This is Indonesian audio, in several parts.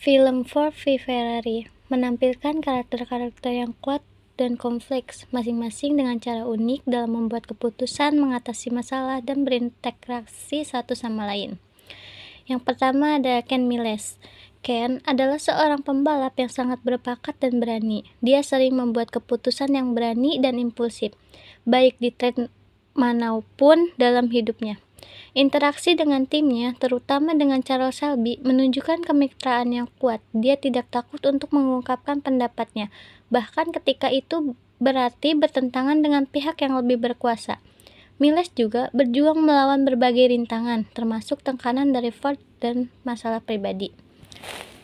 Film Ford v Ferrari menampilkan karakter-karakter yang kuat dan kompleks, masing-masing dengan cara unik dalam membuat keputusan, mengatasi masalah, dan berinteraksi satu sama lain. Yang pertama ada Ken Miles. Ken adalah seorang pembalap yang sangat berbakat dan berani. Dia sering membuat keputusan yang berani dan impulsif, baik di track maupun dalam hidupnya. Interaksi dengan timnya, terutama dengan Charles Shelby, menunjukkan kemitraan yang kuat. Dia tidak takut untuk mengungkapkan pendapatnya, bahkan ketika itu berarti bertentangan dengan pihak yang lebih berkuasa. Miles juga berjuang melawan berbagai rintangan, termasuk tekanan dari Ford dan masalah pribadi.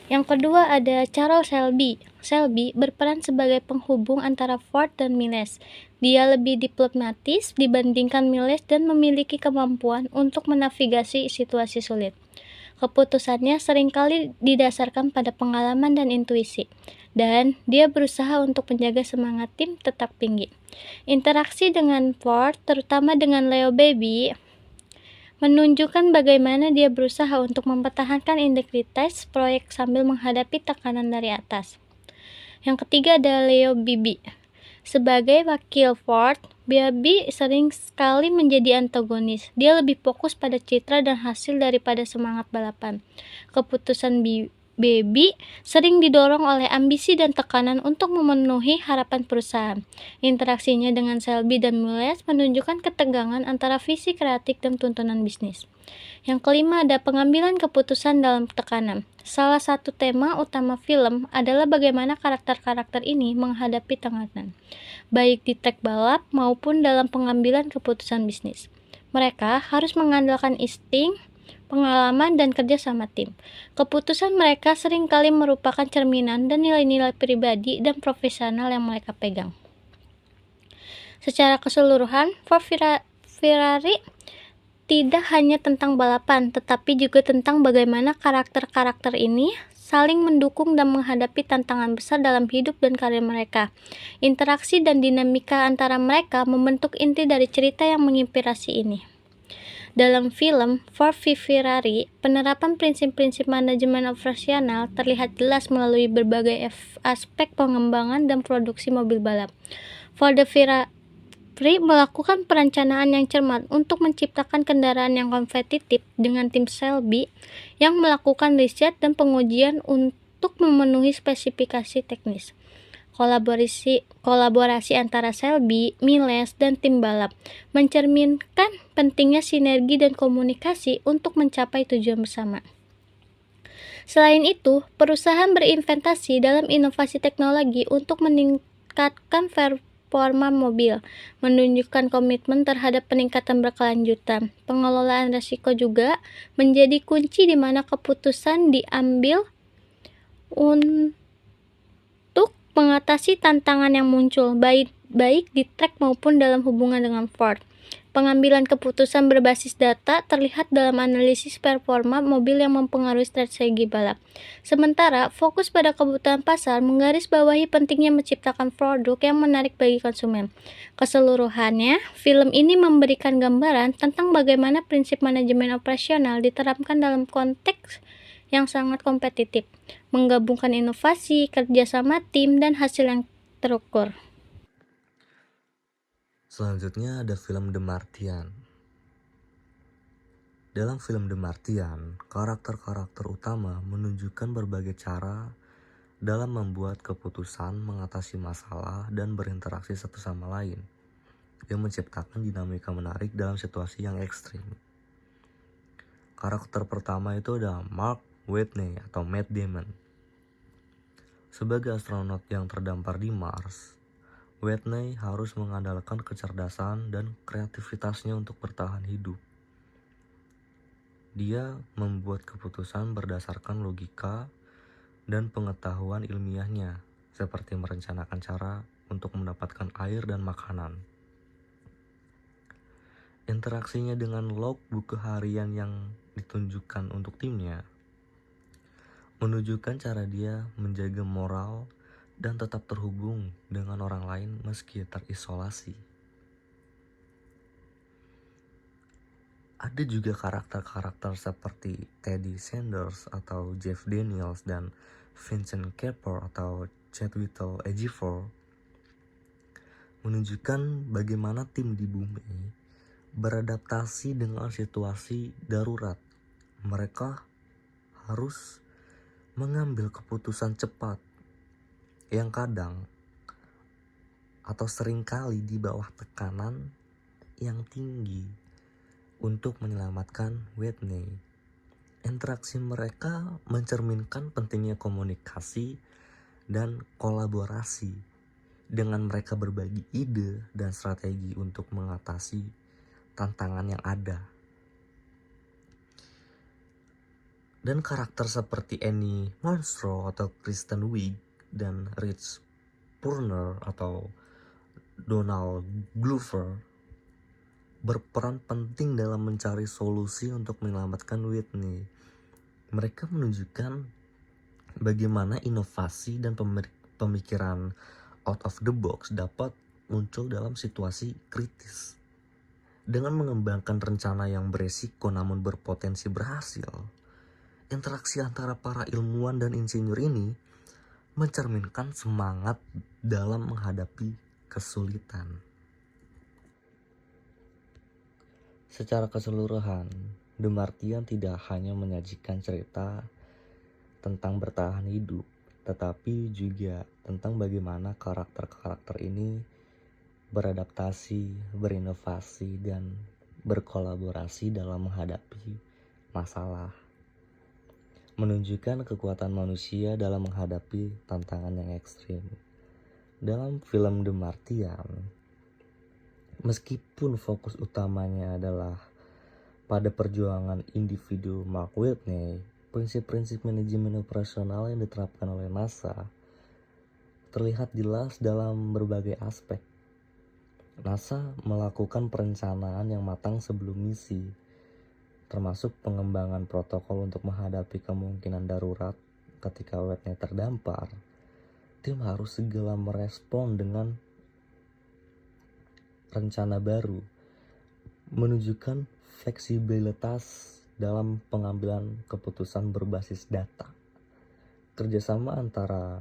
Yang kedua ada Charles Shelby. Shelby berperan sebagai penghubung antara Ford dan Miles. Dia lebih diplomatis dibandingkan Miles dan memiliki kemampuan untuk menavigasi situasi sulit. Keputusannya seringkali didasarkan pada pengalaman dan intuisi, dan dia berusaha untuk menjaga semangat tim tetap tinggi. Interaksi dengan Ford, terutama dengan Leo Baby, menunjukkan bagaimana dia berusaha untuk mempertahankan integritas proyek sambil menghadapi tekanan dari atas. Yang ketiga ada Leo Bibi. Sebagai wakil Ford, Bibi sering sekali menjadi antagonis. Dia lebih fokus pada citra dan hasil daripada semangat balapan. Keputusan Baby sering didorong oleh ambisi dan tekanan untuk memenuhi harapan perusahaan. Interaksinya dengan Shelby dan Miles menunjukkan ketegangan antara visi kreatif dan tuntunan bisnis. Yang kelima ada pengambilan keputusan dalam tekanan. Salah satu tema utama film adalah bagaimana karakter-karakter ini menghadapi tekanan, baik di track balap maupun dalam pengambilan keputusan bisnis. Mereka harus mengandalkan insting, pengalaman, dan kerja sama tim. Keputusan mereka seringkali merupakan cerminan dan nilai-nilai pribadi dan profesional yang mereka pegang. Secara keseluruhan, Ford Ferrari tidak hanya tentang balapan, tetapi juga tentang bagaimana karakter-karakter ini saling mendukung dan menghadapi tantangan besar dalam hidup dan karir mereka. Interaksi dan dinamika antara mereka membentuk inti dari cerita yang menginspirasi ini. Dalam film Ford v Ferrari, penerapan prinsip-prinsip manajemen operasional terlihat jelas melalui berbagai aspek pengembangan dan produksi mobil balap. Ford Ferrari melakukan perencanaan yang cermat untuk menciptakan kendaraan yang kompetitif dengan tim Shelby yang melakukan riset dan pengujian untuk memenuhi spesifikasi teknis. Kolaborasi antara Shelby, Miles, dan tim balap mencerminkan pentingnya sinergi dan komunikasi untuk mencapai tujuan bersama. Selain itu, perusahaan berinvestasi dalam inovasi teknologi untuk meningkatkan performa mobil, menunjukkan komitmen terhadap peningkatan berkelanjutan. Pengelolaan risiko juga menjadi kunci di mana keputusan diambil untuk mengatasi tantangan yang muncul, baik di track maupun dalam hubungan dengan Ford. Pengambilan keputusan berbasis data terlihat dalam analisis performa mobil yang mempengaruhi strategi balap. Sementara fokus pada kebutuhan pasar menggarisbawahi pentingnya menciptakan produk yang menarik bagi konsumen. Keseluruhannya, film ini memberikan gambaran tentang bagaimana prinsip manajemen operasional diterapkan dalam konteks yang sangat kompetitif, menggabungkan inovasi, kerjasama tim, dan hasil yang terukur. Selanjutnya ada film The Martian. Dalam film The Martian, karakter-karakter utama menunjukkan berbagai cara dalam membuat keputusan, mengatasi masalah, dan berinteraksi satu sama lain, yang menciptakan dinamika menarik dalam situasi yang ekstrim. Karakter pertama itu ada Mark Watney atau Matt Damon. Sebagai astronot yang terdampar di Mars, Watney harus mengandalkan kecerdasan dan kreativitasnya untuk bertahan hidup. Dia membuat keputusan berdasarkan logika dan pengetahuan ilmiahnya, seperti merencanakan cara untuk mendapatkan air dan makanan. Interaksinya dengan log buku harian yang ditunjukkan untuk timnya menunjukkan cara dia menjaga moral dan tetap terhubung dengan orang lain meski terisolasi. Ada juga karakter-karakter seperti Teddy Sanders atau Jeff Daniels dan Vincent Caper atau Chadwick Ejiofor menunjukkan bagaimana tim di bumi beradaptasi dengan situasi darurat. Mereka harus mengambil keputusan cepat yang kadang atau seringkali di bawah tekanan yang tinggi untuk menyelamatkan Whitney. Interaksi mereka mencerminkan pentingnya komunikasi dan kolaborasi dengan mereka berbagi ide dan strategi untuk mengatasi tantangan yang ada. Dan karakter seperti Annie Monstro atau Kristen Wiig dan Rich Purner atau Donald Glover berperan penting dalam mencari solusi untuk menyelamatkan Whitney. Mereka menunjukkan bagaimana inovasi dan pemikiran out of the box dapat muncul dalam situasi kritis. Dengan mengembangkan rencana yang beresiko namun berpotensi berhasil, interaksi antara para ilmuwan dan insinyur ini mencerminkan semangat dalam menghadapi kesulitan. Secara keseluruhan, The Martian tidak hanya menyajikan cerita tentang bertahan hidup, tetapi juga tentang bagaimana karakter-karakter ini beradaptasi, berinovasi, dan berkolaborasi dalam menghadapi masalah. Menunjukkan kekuatan manusia dalam menghadapi tantangan yang ekstrim. Dalam film The Martian, meskipun fokus utamanya adalah pada perjuangan individu Mark Whitney, prinsip-prinsip manajemen operasional yang diterapkan oleh NASA terlihat jelas dalam berbagai aspek. NASA melakukan perencanaan yang matang sebelum misi, termasuk pengembangan protokol untuk menghadapi kemungkinan darurat ketika Whitney terdampar. Tim harus segera merespon dengan rencana baru, menunjukkan fleksibilitas dalam pengambilan keputusan berbasis data. Kerjasama antara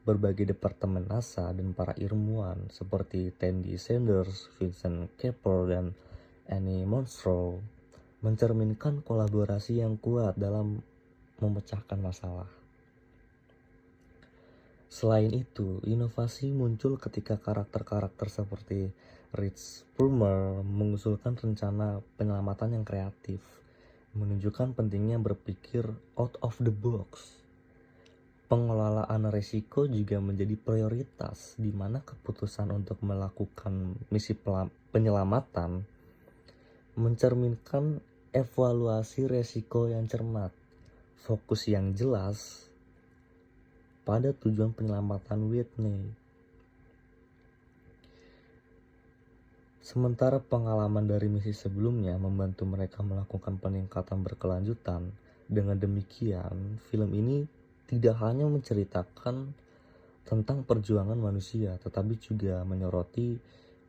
berbagai departemen NASA dan para ilmuwan seperti Teddy Sanders, Vincent Caper, dan Annie Monstro mencerminkan kolaborasi yang kuat dalam memecahkan masalah. Selain itu, inovasi muncul ketika karakter-karakter seperti Rich Purner mengusulkan rencana penyelamatan yang kreatif, menunjukkan pentingnya berpikir out of the box. Pengelolaan risiko juga menjadi prioritas, di mana keputusan untuk melakukan misi penyelamatan mencerminkan evaluasi risiko yang cermat, fokus yang jelas pada tujuan penyelamatan Whitney. Sementara pengalaman dari misi sebelumnya membantu mereka melakukan peningkatan berkelanjutan, dengan demikian film ini tidak hanya menceritakan tentang perjuangan manusia, tetapi juga menyoroti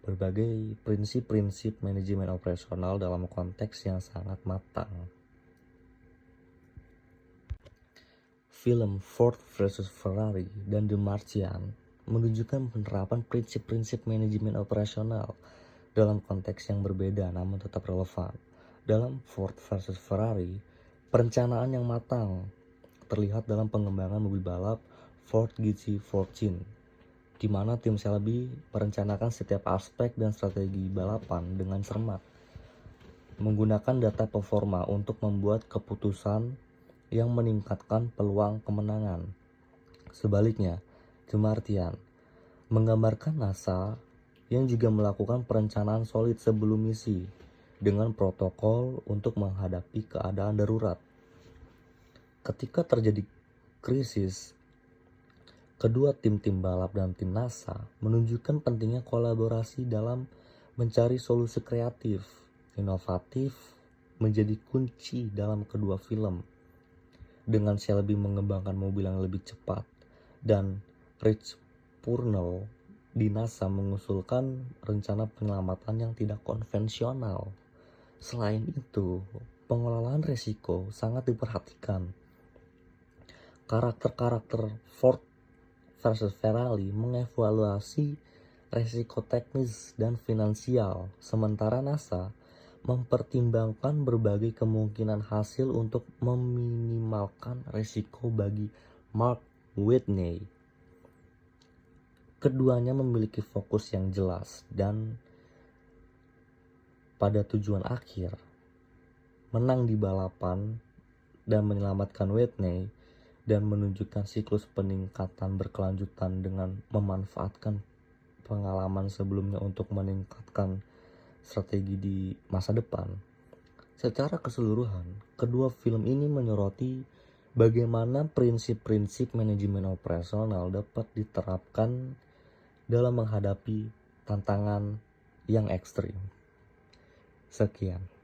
berbagai prinsip-prinsip manajemen operasional dalam konteks yang sangat matang. Film Ford vs Ferrari dan The Martian menunjukkan penerapan prinsip-prinsip manajemen operasional dalam konteks yang berbeda namun tetap relevan. Dalam Ford vs Ferrari, perencanaan yang matang terlihat dalam pengembangan mobil balap Ford GT14, di mana tim Shelby merencanakan setiap aspek dan strategi balapan dengan cermat, menggunakan data performa untuk membuat keputusan yang meningkatkan peluang kemenangan. Sebaliknya, The Martian menggambarkan NASA yang juga melakukan perencanaan solid sebelum misi dengan protokol untuk menghadapi keadaan darurat. Ketika terjadi krisis, kedua tim balap dan tim NASA menunjukkan pentingnya kolaborasi dalam mencari solusi kreatif, inovatif menjadi kunci dalam kedua film. Dengan Shelby mengembangkan mobil yang lebih cepat dan Rich Purnell di NASA mengusulkan rencana penyelamatan yang tidak konvensional, Selain itu, pengelolaan risiko sangat diperhatikan. Karakter-karakter Ford versus Ferrari mengevaluasi risiko teknis dan finansial, sementara NASA mempertimbangkan berbagai kemungkinan hasil untuk meminimalkan risiko bagi Mark Whitney. Keduanya memiliki fokus yang jelas dan pada tujuan akhir, menang di balapan dan menyelamatkan Whitney dan menunjukkan siklus peningkatan berkelanjutan dengan memanfaatkan pengalaman sebelumnya untuk meningkatkan strategi di masa depan. Secara keseluruhan, kedua film ini menyoroti bagaimana prinsip-prinsip manajemen operasional dapat diterapkan dalam menghadapi tantangan yang ekstrim. Sekian.